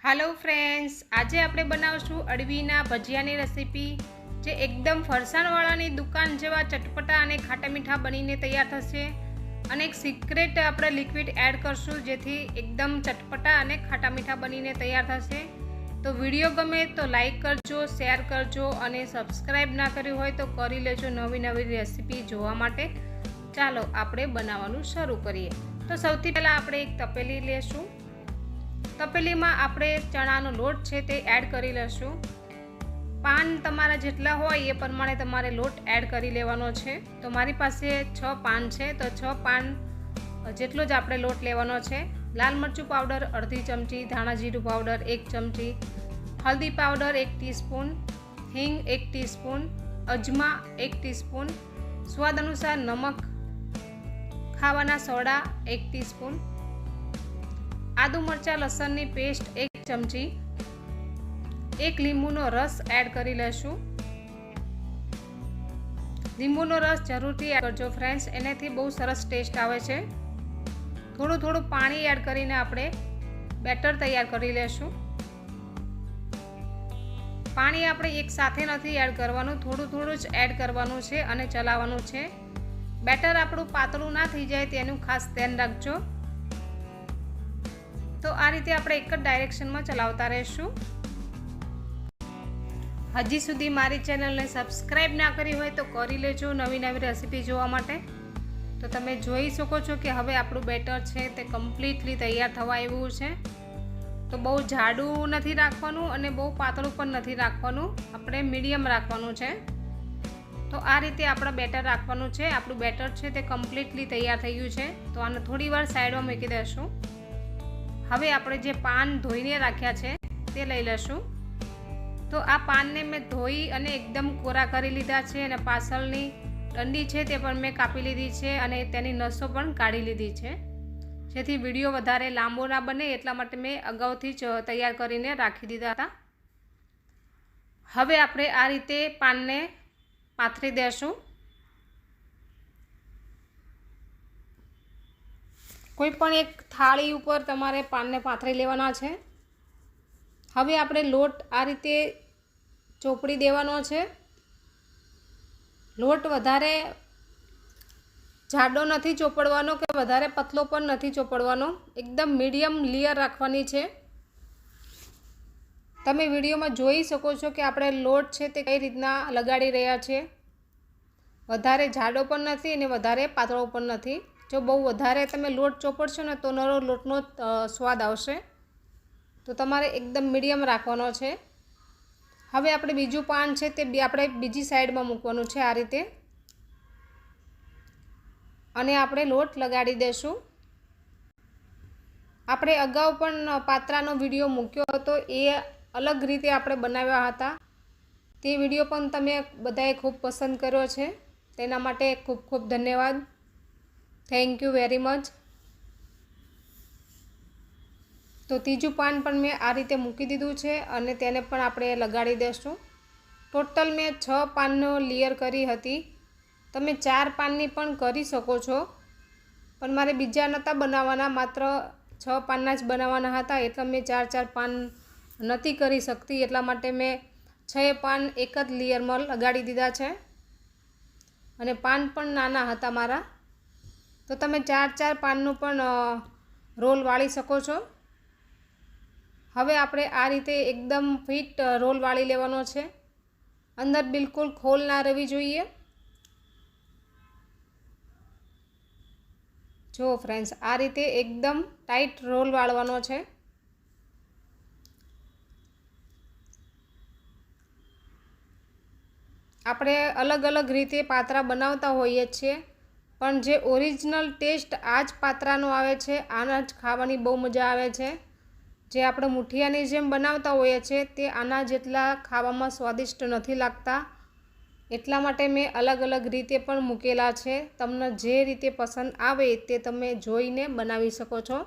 Hello friends, आज આપણે બનાવશું અડવીના ભજીયાની રેસીપી જે એકદમ ફરસાણવાળાની દુકાન જેવા ચટપટા અને ખાટા મીઠા બનીને તૈયાર થશે અને એક સિક્રેટ આપણે લિક્વિડ એડ કરશું જેથી એકદમ ચટપટા અને ખાટા મીઠા બનીને તૈયાર થશે। તો વિડીયો ગમે તો લાઈક કરજો, શેર કરજો અને સબસ્ક્રાઇબ ના કર્યું હોય તો કરી લેજો નવી નવી રેસીપી જોવા માટે। ચાલો આપણે બનાવવાનું શરૂ કરીએ। તો સૌથી પહેલાં આપણે એક તપેલી લેશું। तपेली में आपणे चणानो लोट छे ते एड करी लेशुं। पान तमारा जेटला होय ए प्रमाणे तमारे लोट एड करी लेवानो छे। तो मारी पासे 6 पान छे तो 6 पान जेटलो ज आपणे लोट लेवानो छे। लाल मरचुं पाउडर अर्धी चमची, धाणा जीरुं पाउडर 1 चमची, हल्दी पाउडर 1 टीस्पून, हींग 1 टीस्पून, अजमा 1 टीस्पून, स्वाद अनुसार नमक, खावाना सोडा 1 टीस्पून, आदू मरचा लसणनी पेस्ट 1 चमची, 1 લીંબુનો રસ એડ કરી લેશું। લીંબુનો રસ જરૂરથી એડ કરજો ફ્રેન્ડ્સ, એનાથી બહુ સરસ ટેસ્ટ આવે છે। થોડું થોડું પાણી એડ કરીને આપણે બેટર તૈયાર કરી લેશું। પાણી આપણે એક સાથે નથી એડ કરવાનું, થોડું થોડું જ એડ કરવાનું છે અને ચલાવવાનું છે। બેટર આપણું પાતળું ના થઈ જાય તેનું ખાસ ધ્યાન રાખજો। तो आ रीते आपणे एक ज डायरेक्शन में चलावता रहीशुं। हजी सुधी मारी चेनल ने सब्सक्राइब ना करी होय तो करी लेजो नवी नवी रेसिपी जोवा माटे। तो तमे जोई शको छो कि हवे आपणुं बेटर छे ते कम्प्लीटली तैयार थवा आव्युं छे। तो बहु जाडू नथी राखवानुं अने बहु पातळुं पण नथी राखवानुं, आपणे मीडियम राखवानुं छे। तो आ रीते आपणे बेटर राखवानुं छे। आपणुं बेटर छे ते कम्प्लीटली तैयार थई गयुं छे। तो आने थोड़ी वार साइड में मूकी देशुं। હવે આપણે જે પાન ધોઈને રાખ્યા છે તે લઈ લેશું। તો આ પાનને મેં ધોઈ અને એકદમ કોરા કરી લીધા છે અને પાછળની ડંડી છે તે પણ મેં કાપી લીધી છે અને તેની નસો પણ કાઢી લીધી છે, જેથી વિડીયો વધારે લાંબો ના બને એટલા માટે મેં અગાઉથી જ તૈયાર કરીને રાખી દીધા હતા। હવે આપણે આ રીતે પાનને પાથરી દેશું। कोईपण एक थाळी पर तमारे पान ने पाथरी लेवाना छे। हवे आपणे लोट आ रीते चोपड़ी देवानो छे। लोट वधारे जाडो नथी चोपड़वानो के वधारे पतलो पण नथी चोपड़वानो, एकदम मीडियम लेयर राखवानी छे। तमे विडियो में जोई शको छो कि आपणे लोट छे ते कई रीतना लगाड़ी रह्या छे। वधारे जाडो पण नथी अने वधारे पातळो पण नथी। जो बहु वधारे तमे लोट चोपड़शो ने तो नरो लोटनो स्वाद आवशे। तो तमारे एकदम मीडियम राखवानो छे। हवे आपणे बीजुं पान छे ते आपणे बीजी साइड में मूकवानुं छे आ रीते, अने आपणे लोट लगाड़ी देशुं। आपणे अगाऊ पण पात्रानो विडियो मूक्यो हतो, ए अलग रीते आपणे बनाव्या हता। ते विडियो पण तमे बधाए खूब पसंद कर्यो छे, तेना माटे खूब खूब धन्यवाद। Thank you very much. तो तीजू पान पण मैं आ रीते मूकी दीधुं छे अने तेने पण आपणे लगाड़ी देशुं। टोटल मैं 6 पाननो लेयर करी हती। तमे 4 पाननी पण करी शको छो, पण मारे बीजा नता बनाववाना, मात्र 6 पानना ज बनाववाना हता एटले मैं 4 पान नथी करी शकती, एटला माटे मैं 6 पान एक ज लेयर में लगाड़ी दीधा छे अने पान पण नाना हता मारा। तो तमे 4 पानનું પણ रोल वाળી શકો છો। હવે આપણે આ રીતે એકદમ ફિટ રોલ વાળી લેવાનો છે। અંદર બિલકુલ ખોલ ના રહેવી જોઈએ। જો ફ્રેન્ડ્સ આ રીતે એકદમ ટાઈટ રોલ વાળવાનો છે। આપણે અલગ અલગ રીતે પાત્રા બનાવતા હોઈએ છીએ, पण जे ओरिजिनल टेस्ट आज पात्रानो आवे छे, आना ज खावानी बहु मजा आवे छे। जे आपणे मुठियानी जेम बनावता होईए छे ते आना जेटला खावामां स्वादिष्ट नथी लागता, एटला माटे मैं अलग अलग रीते पण मूकेला छे। तमने जे रीते पसंद आवे ते तमे जोईने बनावी शको छो।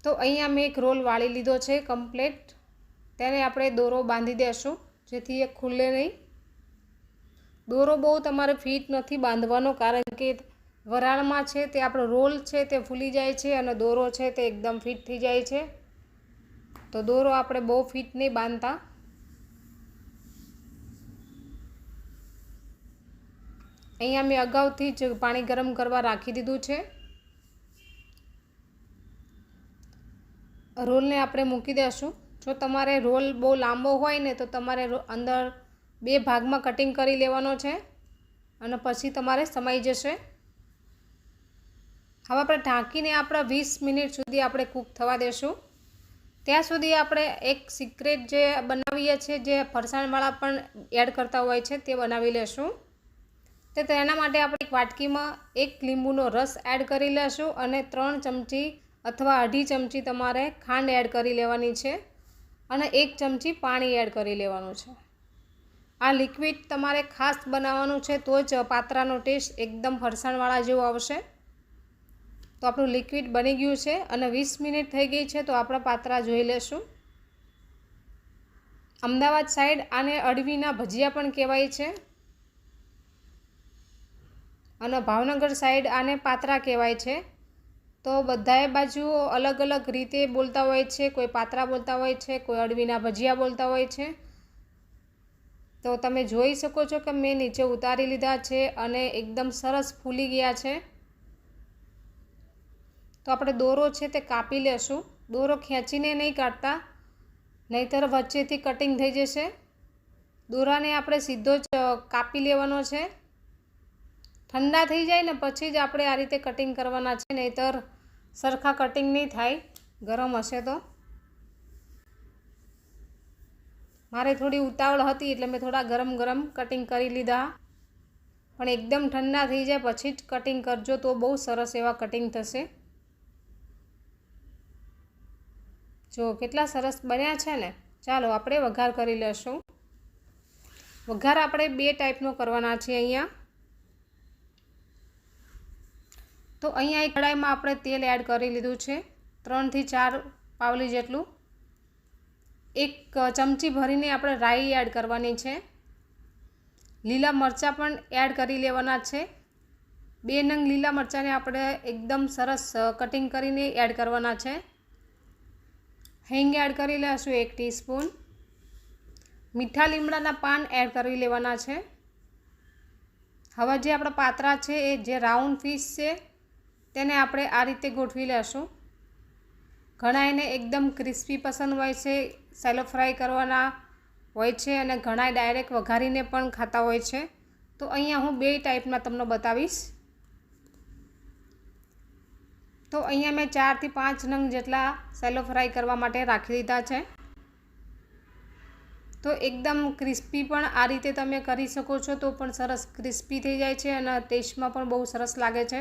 तो अहींया मैं एक रोल वाળી लीधो छे कम्प्लीट, तेने आपणे दोरो बांधी देशुं जेथी ए खुले नहीं। दोरो बहु तमारे फीट नहीं बांधवानो, कारण के વરાળમાં છે તે આપણો રોલ છે તે ફૂલી જાય છે અને દોરો છે તે એકદમ ફિટ થઈ જાય છે. તો દોરો આપણે બહુ ફિટ નહીં બાંધતા. અહીંયા મેં અગાઉથી જ પાણી ગરમ કરવા રાખી દીધું છે. રોલને આપણે મૂકી દઈશું. જો તમારે રોલ બહુ લાંબો હોય ને તો તમારે અંદર 2 ભાગમાં કટિંગ કરી લેવાનો છે અને પછી તમારે સમાઈ જશે. હવે આપણે ઢાંકીને આપણા 20 મિનિટ સુધી આપણે કૂક થવા દેશું. ત્યાં સુધી આપણે એક સિક્રેટ જે બનાવીએ છીએ, જે ફરસાણવાળા પણ એડ કરતા હોય છે, તે બનાવી લેશું. તો તેના માટે આપણે એક વાટકીમાં 1 લીંબુનો રસ એડ કરી લેશું અને 3 ચમચી અથવા 1/2 ચમચી તમારે ખાંડ એડ કરી લેવાની છે અને 1 ચમચી પાણી એડ કરી લેવાનું છે. આ લિક્વિડ તમારે ખાસ બનાવવાનું છે, તો જ પાત્રાનો ટેસ્ટ એકદમ ફરસાણવાળા જેવો આવશે. તો આપણું લિક્વિડ બની ગયું છે અને 20 મિનિટ થઈ ગઈ છે. તો આપણા પાત્રા જોઈ લેશું. અમદાવાદ સાઈડ આને અડવીના ભજીયા પણ કહેવાય છે અને ભાવનગર સાઈડ આને પાત્રા કહેવાય છે. તો બધાએ બાજુઓ અલગ અલગ રીતે બોલતા હોય છે. કોઈ પાત્રા બોલતા હોય છે, કોઈ અડવીના ભજીયા બોલતા હોય છે. તો તમે જોઈ શકો છો કે મેં નીચે ઉતારી લીધા છે અને એકદમ સરસ ફૂલી ગયા છે. તો આપણે દોરો છે તે કાપી લેશું. દોરો ખેંચીને નહીં કાઢતા, નહીંતર વચ્ચેથી કટિંગ થઈ જશે. દોરાને આપણે સીધો જ કાપી લેવાનો છે. ઠંડા થઈ જાય ને પછી જ આપણે આ રીતે કટિંગ કરવાના છે, નહીંતર સરખા કટિંગ નહીં થાય ગરમ હશે તો. મારે થોડી ઉતાવળ હતી એટલે મેં થોડા ગરમ ગરમ કટિંગ કરી લીધા. પણ એકદમ ઠંડા થઈ જાય પછી જ કટિંગ કરજો, તો બહુ સરસ એવા કટિંગ થશે. જો કેટલા સરસ બન્યા છે ને. ચાલો આપણે વઘાર કરી લઈશું. વઘાર આપણે 2 ટાઈપનો કરવાના છે અહીંયા. તો અહીંયા એક કડાઈમાં આપણે તેલ એડ કરી લીધું છે, 3 થી 4 પાવલી જેટલું. 1 ચમચી ભરીને આપણે રાઈ એડ કરવાની છે. લીલા મરચાં પણ એડ કરી લેવાના છે. 2 નંગ લીલા મરચાંને આપણે એકદમ સરસ કટિંગ કરીને એડ કરવાના છે. હિંગ એડ કરી લઈશું 1 ટીસ્પૂન. મીઠા લીમડાના પાન એડ કરી લેવાના છે. હવે જે આપણા પાત્રા છે એ જે રાઉન્ડ પીસ છે તેને આપણે આ રીતે ગોઠવી લેશું. ઘણા એને એકદમ ક્રિસ્પી પસંદ હોય છે, સેલો ફ્રાય કરવાના હોય છે અને ઘણા ડાયરેક્ટ વઘારીને પણ ખાતા હોય છે. તો અહીંયા હું 2 ટાઈપના તમને બતાવીશ. તો અહીંયા મેં 4 થી 5 નંગ જેટલા સેલો ફ્રાય કરવા માટે રાખી દીધા છે. તો એકદમ ક્રિસ્પી પણ આ રીતે તમે કરી શકો છો, તો પણ સરસ ક્રિસ્પી થઈ જાય છે અને ટેસ્ટમાં પણ બહુ સરસ લાગે છે.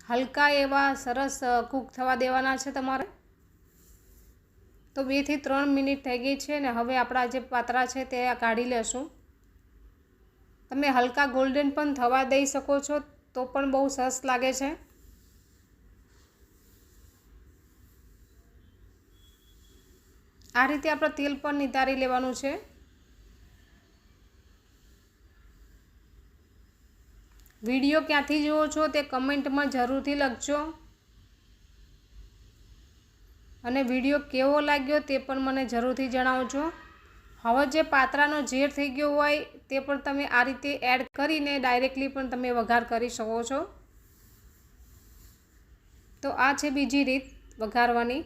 હલકા એવા સરસ કૂક થવા દેવાના છે તમારે. તો 2 થી 3 મિનિટ થઈ ગઈ છે ને હવે આપણા જે પાત્રા છે તે કાઢી લેશું. તમે હલકા ગોલ્ડન પણ થવા દઈ શકો છો, તો પણ બહુ સરસ લાગે છે. આ રીતે આપણે તેલ પણ નિતારી લેવાનું છે. વિડીયો ક્યાંથી જુઓ છો તે કમેન્ટમાં જરૂરથી લખજો અને વિડીયો કેવો લાગ્યો તે પણ મને જરૂરથી જણાવજો. હવે જે પાત્રાનો ઝેર થઈ ગયો હોય તે પણ તમે આ રીતે એડ કરીને ડાયરેક્ટલી પણ તમે વઘાર કરી શકો છો. તો આ છે બીજી રીત વઘારવાની.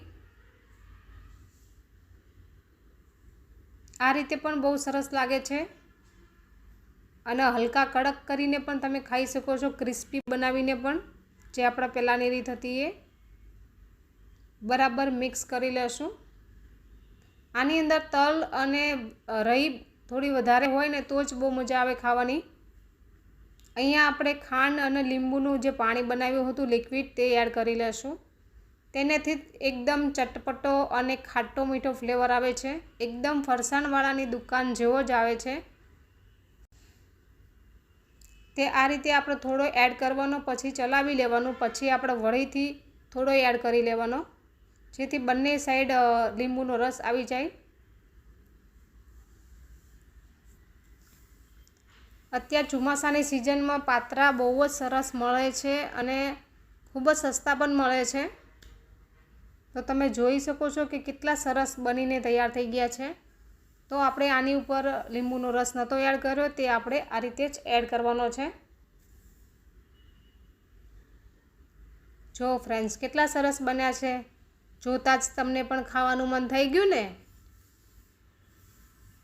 આ રીતે પણ બહુ સરસ લાગે છે અને હલકા કડક કરીને પણ તમે ખાઈ શકો છો, ક્રિસ્પી બનાવીને પણ. જે આપણા પહેલાંની રીત હતી એ બરાબર મિક્સ કરી લેશું. આની અંદર તલ અને રહી થોડી વધારે હોય ને તો જ બહુ મજા આવે ખાવાની. અહીંયા આપણે ખાંડ અને લીંબુનું જે પાણી બનાવ્યું હતું લિક્વિડ તે એડ કરી લેશું. તેનાથી એકદમ ચટપટો અને ખાટો મીઠો ફ્લેવર આવે છે. એકદમ ફરસાણવાળાની દુકાન જેવો જ આવે છે. તે આ રીતે આપણે થોડો એડ કરવાનો, પછી ચલાવી લેવાનું, પછી આપણે વળીથી થોડો એડ કરી લેવાનો, જેથી બંને સાઈડ લીંબુનો રસ આવી જાય. અત્યારે ચોમાસાની સિઝનમાં પાત્રા બહુ જ સરસ મળે છે અને ખૂબ જ સસ્તા પણ મળે છે. તો તમે જોઈ શકો છો કે કેટલા સરસ બનીને તૈયાર થઈ ગયા છે. તો આપણે આની ઉપર લીંબુનો રસ નહોતો એડ કર્યો, તે આપણે આ રીતે જ એડ કરવાનો છે. જો ફ્રેન્ડ્સ કેટલા સરસ બન્યા છે. જોતાં જ તમને પણ ખાવાનું મન થઈ ગયું ને.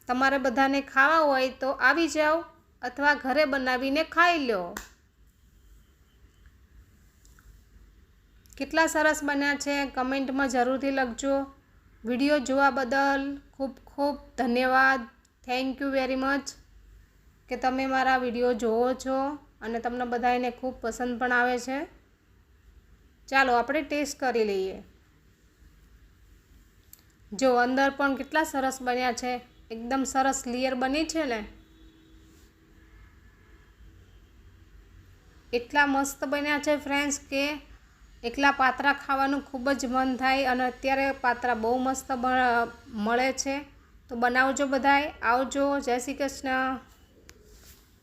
તમારે બધાને ખાવા હોય તો આવી જાઓ અથવા ઘરે બનાવીને ખાઈ લો. કેટલા સરસ બન્યા છે કમેન્ટમાં જરૂરથી લખજો. વિડીયો જોવા બદલ ખૂબ ખૂબ ધન્યવાદ. થેન્ક યુ વેરી મચ કે તમે મારા વિડીયો જોવો છો અને તમને બધાને ખૂબ પસંદ પણ આવે છે. ચાલો આપણે ટેસ્ટ કરી લઈએ. જો અંદર પણ કેટલા સરસ બન્યા છે. એકદમ સરસ લેયર બની છે ને. એટલા મસ્ત બન્યા છે ફ્રેન્ડ્સ કે એકલા પાત્રા ખાવાનું ખૂબ જ મન થાય. અને અત્યારે પાત્રા બહુ મસ્ત મળે છે. તો બનાવજો બધાય. આવજો. જય શ્રી કૃષ્ણ.